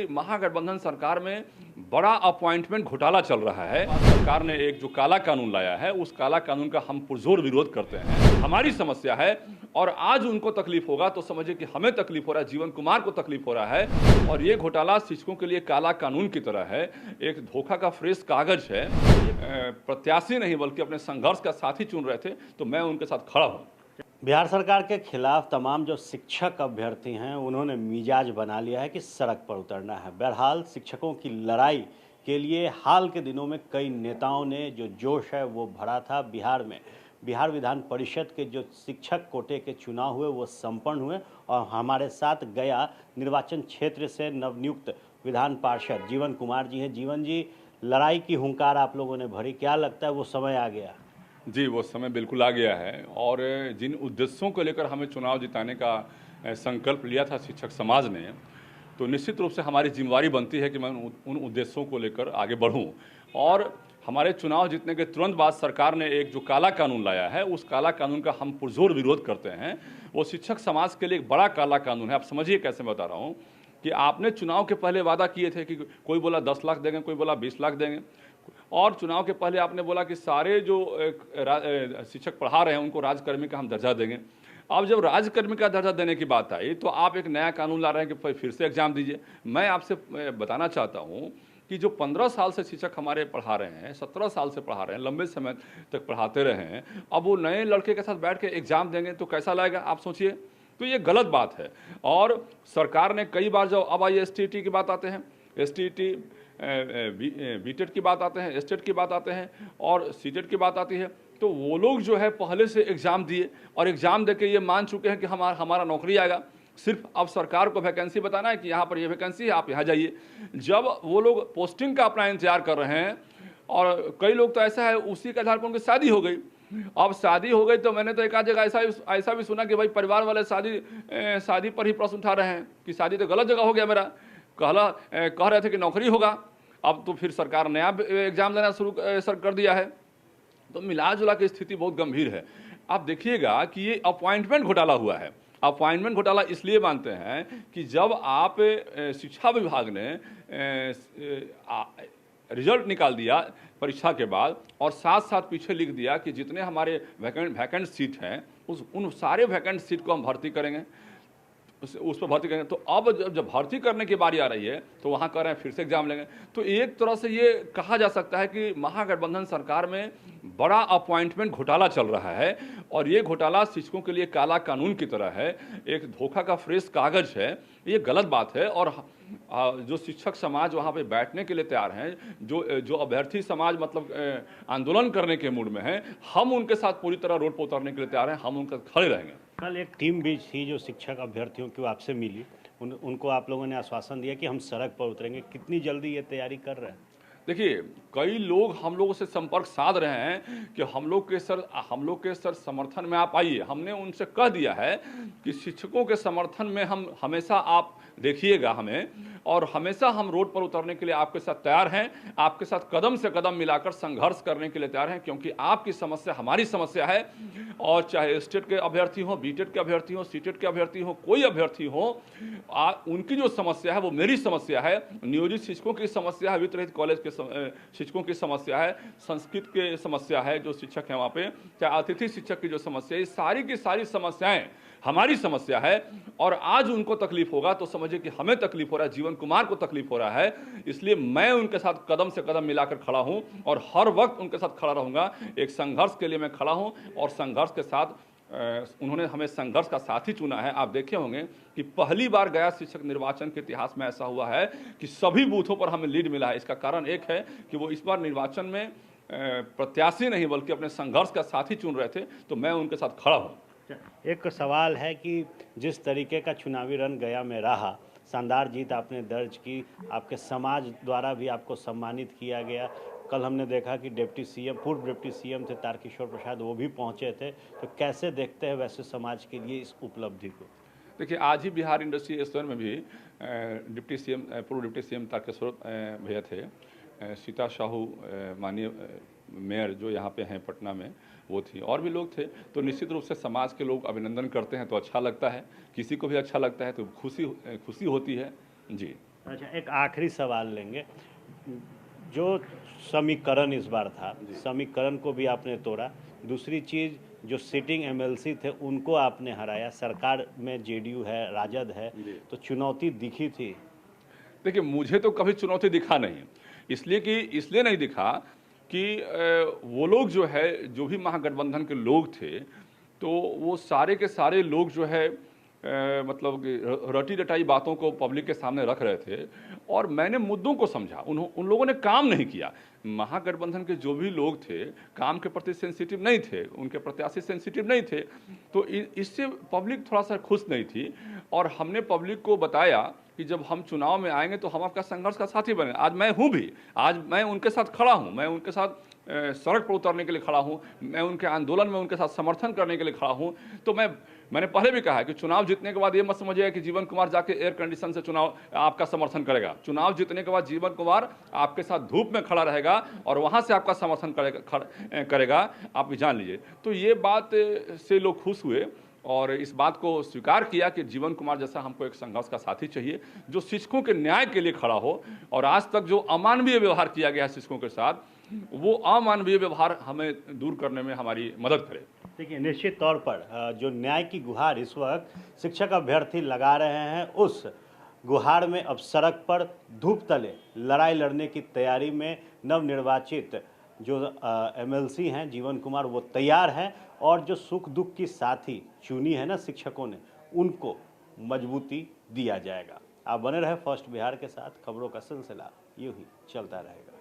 महागठबंधन सरकार में बड़ा अपॉइंटमेंट घोटाला चल रहा है। सरकार ने एक जो काला कानून लाया है, उस काला कानून का हम पुरजोर विरोध करते हैं। हमारी समस्या है और आज उनको तकलीफ होगा तो समझिए कि हमें तकलीफ हो रहा है, जीवन कुमार को तकलीफ हो रहा है। और ये घोटाला शिक्षकों के लिए काला कानून की तरह है, एक धोखा का फ्रेश कागज है। प्रत्याशी नहीं बल्कि अपने संघर्ष का साथी चुन रहे थे, तो मैं उनके साथ खड़ा हूँ। बिहार सरकार के खिलाफ तमाम जो शिक्षक अभ्यर्थी हैं उन्होंने मिजाज बना लिया है कि सड़क पर उतरना है। बहरहाल शिक्षकों की लड़ाई के लिए हाल के दिनों में कई नेताओं ने जो जोश है वो भरा था। बिहार में बिहार विधान परिषद के जो शिक्षक कोटे के चुनाव हुए वो संपन्न हुए और हमारे साथ गया निर्वाचन क्षेत्र से नवनियुक्त विधान पार्षद जीवन कुमार जी हैं। जीवन जी, लड़ाई की हुंकार आप लोगों ने भरी, क्या लगता है वो समय आ गया? जी, वो समय बिल्कुल आ गया है और जिन उद्देश्यों को लेकर हमें चुनाव जिताने का संकल्प लिया था शिक्षक समाज ने, तो निश्चित रूप से हमारी जिम्मेदारी बनती है कि मैं उन उद्देश्यों को लेकर आगे बढ़ूं। और हमारे चुनाव जीतने के तुरंत बाद सरकार ने एक जो काला कानून लाया है, उस काला कानून का हम पुरजोर विरोध करते हैं। वो शिक्षक समाज के लिए एक बड़ा काला कानून है। आप समझिए कैसे बता रहा हूँ कि आपने चुनाव के पहले वादा किए थे कि कोई बोला 10 लाख देंगे, कोई बोला 20 लाख देंगे, और चुनाव के पहले आपने बोला कि सारे जो शिक्षक पढ़ा रहे हैं उनको राजकर्मी का हम दर्जा देंगे। अब जब राजकर्मी का दर्जा देने की बात आई तो आप एक नया कानून ला रहे हैं कि फिर से एग्जाम दीजिए। मैं आपसे बताना चाहता हूं कि जो 15 साल से शिक्षक हमारे पढ़ा रहे हैं, 17 साल से पढ़ा रहे हैं, लंबे समय तक पढ़ाते रहे हैं, अब वो नए लड़के के साथ बैठ के एग्जाम देंगे तो कैसा लगेगा आप सोचिए। तो ये गलत बात है। और सरकार ने कई बार, जब अब आई STT की बात आते हैं, STT बीटेट की बात आते हैं, स्टेट की बात आते हैं और सीटेट की बात आती है, तो वो लोग जो है पहले से एग्ज़ाम दिए और एग्ज़ाम देके ये मान चुके हैं कि हमारा नौकरी आएगा। सिर्फ अब सरकार को वैकेंसी बताना है कि यहाँ पर ये वैकेंसी है, आप यहाँ जाइए। जब वो लोग पोस्टिंग का अपना इंतजार कर रहे हैं, और कई लोग तो ऐसा है उसी के आधार पर उनकी शादी हो गई। अब शादी हो गई तो मैंने तो एक आध जगह ऐसा भी सुना कि भाई परिवार वाले शादी पर ही प्रश्न उठा रहे हैं कि शादी तो गलत जगह हो गया मेरा, कह रहे थे कि नौकरी होगा। अब तो फिर सरकार नया एग्जाम लेना शुरू कर दिया है। तो मिला जुला की स्थिति बहुत गंभीर है। आप देखिएगा कि ये अपॉइंटमेंट घोटाला हुआ है। अपॉइंटमेंट घोटाला इसलिए मानते हैं कि जब आप शिक्षा विभाग ने रिजल्ट निकाल दिया परीक्षा के बाद और साथ साथ पीछे लिख दिया कि जितने हमारे वैकेंट सीट हैं उन सारे वैकेंट सीट को हम भर्ती करेंगे, उस पर भर्ती करेंगे। तो अब जब भर्ती करने की बारी आ रही है तो वहाँ कह रहे हैं फिर से एग्जाम लेंगे। तो एक तरह से ये कहा जा सकता है कि महागठबंधन सरकार में बड़ा अपॉइंटमेंट घोटाला चल रहा है और ये घोटाला शिक्षकों के लिए काला कानून की तरह है, एक धोखा का फ्रेश कागज है। ये गलत बात है। और जो शिक्षक समाज वहाँ पे बैठने के लिए तैयार हैं, जो अभ्यर्थी समाज मतलब आंदोलन करने के मूड में है, हम उनके साथ पूरी तरह रोड पर उतरने के लिए तैयार हैं, हम उनके खड़े रहेंगे। कल एक टीम भी थी जो शिक्षक अभ्यर्थियों की आपसे मिली, उनको आप लोगों ने आश्वासन दिया कि हम सड़क पर उतरेंगे। कितनी जल्दी ये तैयारी कर रहे हैं? देखिए, कई लोग हम लोगों से संपर्क साध रहे हैं कि हम लोग के सर समर्थन में आप आइए। हमने उनसे कह दिया है कि शिक्षकों के समर्थन में हम हमेशा आप देखिएगा हमें, और हमेशा हम रोड पर उतरने के लिए आपके साथ तैयार हैं, आपके साथ कदम से कदम मिलाकर संघर्ष करने के लिए तैयार हैं, क्योंकि आपकी समस्या हमारी समस्या है। और चाहे स्टेट के अभ्यर्थी हों, बीटेट के अभ्यर्थी हों, सीटेट के अभ्यर्थी हों, कोई अभ्यर्थी हो, उनकी जो समस्या है वो मेरी समस्या है। नियोजित शिक्षकों की समस्या है, वित्त रहित कॉलेज के शिक्षकों की समस्या है, संस्कृत के समस्या है जो शिक्षक हैं वहाँ पे, चाहे अतिथि शिक्षक की जो समस्या है, सारी की सारी समस्याएं हमारी समस्या है। और आज उनको तकलीफ होगा तो समझिए कि हमें तकलीफ हो रहा है, जीवन कुमार को तकलीफ हो रहा है। इसलिए मैं उनके साथ कदम से कदम मिलाकर खड़ा हूं और हर वक्त उनके साथ खड़ा रहूंगा। एक संघर्ष के लिए मैं खड़ा हूं और संघर्ष के साथ उन्होंने हमें संघर्ष का साथी चुना है। आप देखे होंगे कि पहली बार गया शिक्षक निर्वाचन के इतिहास में ऐसा हुआ है कि सभी बूथों पर हमें लीड मिला है। इसका कारण एक है कि वो इस बार निर्वाचन में प्रत्याशी नहीं बल्कि अपने संघर्ष का साथी चुन रहे थे, तो मैं उनके साथ खड़ा हूँ। एक सवाल है कि जिस तरीके का चुनावी रण गया में रहा, शानदार जीत आपने दर्ज की, आपके समाज द्वारा भी आपको सम्मानित किया गया। कल हमने देखा कि पूर्व डिप्टी सीएम थे तारकिशोर प्रसाद, वो भी पहुंचे थे। तो कैसे देखते हैं वैसे समाज के लिए इस उपलब्धि को? देखिए, आज ही बिहार इंडस्ट्री एसोसिएशन में भी पूर्व डिप्टी सीएम तारकिशोर भैया थे, सीता साहू माननीय मेयर जो यहाँ पे हैं पटना में, वो थी, और भी लोग थे। तो निश्चित रूप से समाज के लोग अभिनंदन करते हैं तो अच्छा लगता है, किसी को भी अच्छा लगता है तो खुशी होती है। जी। अच्छा, एक आखिरी सवाल लेंगे। जो समीकरण इस बार था, समीकरण को भी आपने तोड़ा। दूसरी चीज़, जो सिटिंग एमएलसी थे उनको आपने हराया। सरकार में जेडीयू है, राजद है, तो चुनौती दिखी थी? देखिए, मुझे तो कभी चुनौती दिखा नहीं, इसलिए नहीं दिखा कि वो लोग जो है, जो भी महागठबंधन के लोग थे, तो वो सारे के सारे लोग जो है मतलब कि रटी रटाई बातों को पब्लिक के सामने रख रहे थे और मैंने मुद्दों को समझा। उन लोगों ने काम नहीं किया। महागठबंधन के जो भी लोग थे काम के प्रति सेंसिटिव नहीं थे, उनके प्रत्याशी सेंसिटिव नहीं थे, तो इससे पब्लिक थोड़ा सा खुश नहीं थी। और हमने पब्लिक को बताया कि जब हम चुनाव में आएंगे तो हम आपका संघर्ष का साथी बने। आज मैं हूँ भी, आज मैं उनके साथ खड़ा हूँ, मैं उनके साथ सड़क पर उतरने के लिए खड़ा हूँ, मैं उनके आंदोलन में उनके साथ समर्थन करने के लिए खड़ा हूँ। तो मैंने पहले भी कहा है कि चुनाव जीतने के बाद ये मत समझिएगा कि जीवन कुमार जाके एयर कंडीशन से चुनाव आपका समर्थन करेगा। चुनाव जीतने के बाद जीवन कुमार आपके साथ धूप में खड़ा रहेगा और वहां से आपका समर्थन करेगा, आप भी जान लीजिए। तो ये बात से लोग खुश हुए और इस बात को स्वीकार किया कि जीवन कुमार जैसा हमको एक संघर्ष का साथी चाहिए, जो शिक्षकों के न्याय के लिए खड़ा हो। और आज तक जो अमानवीय व्यवहार किया गया है शिक्षकों के साथ, वो अमानवीय व्यवहार हमें दूर करने में हमारी मदद करे। देखिए, निश्चित तौर पर जो न्याय की गुहार इस वक्त शिक्षक अभ्यर्थी लगा रहे हैं, उस गुहार में अब सड़क पर धूप तले लड़ाई लड़ने की तैयारी में नवनिर्वाचित जो एमएलसी हैं जीवन कुमार, वो तैयार हैं। और जो सुख दुख की साथी चुनी है ना शिक्षकों ने, उनको मजबूती दिया जाएगा। आप बने रहे फर्स्ट बिहार के साथ। खबरों का सिलसिला यूं ही चलता रहेगा।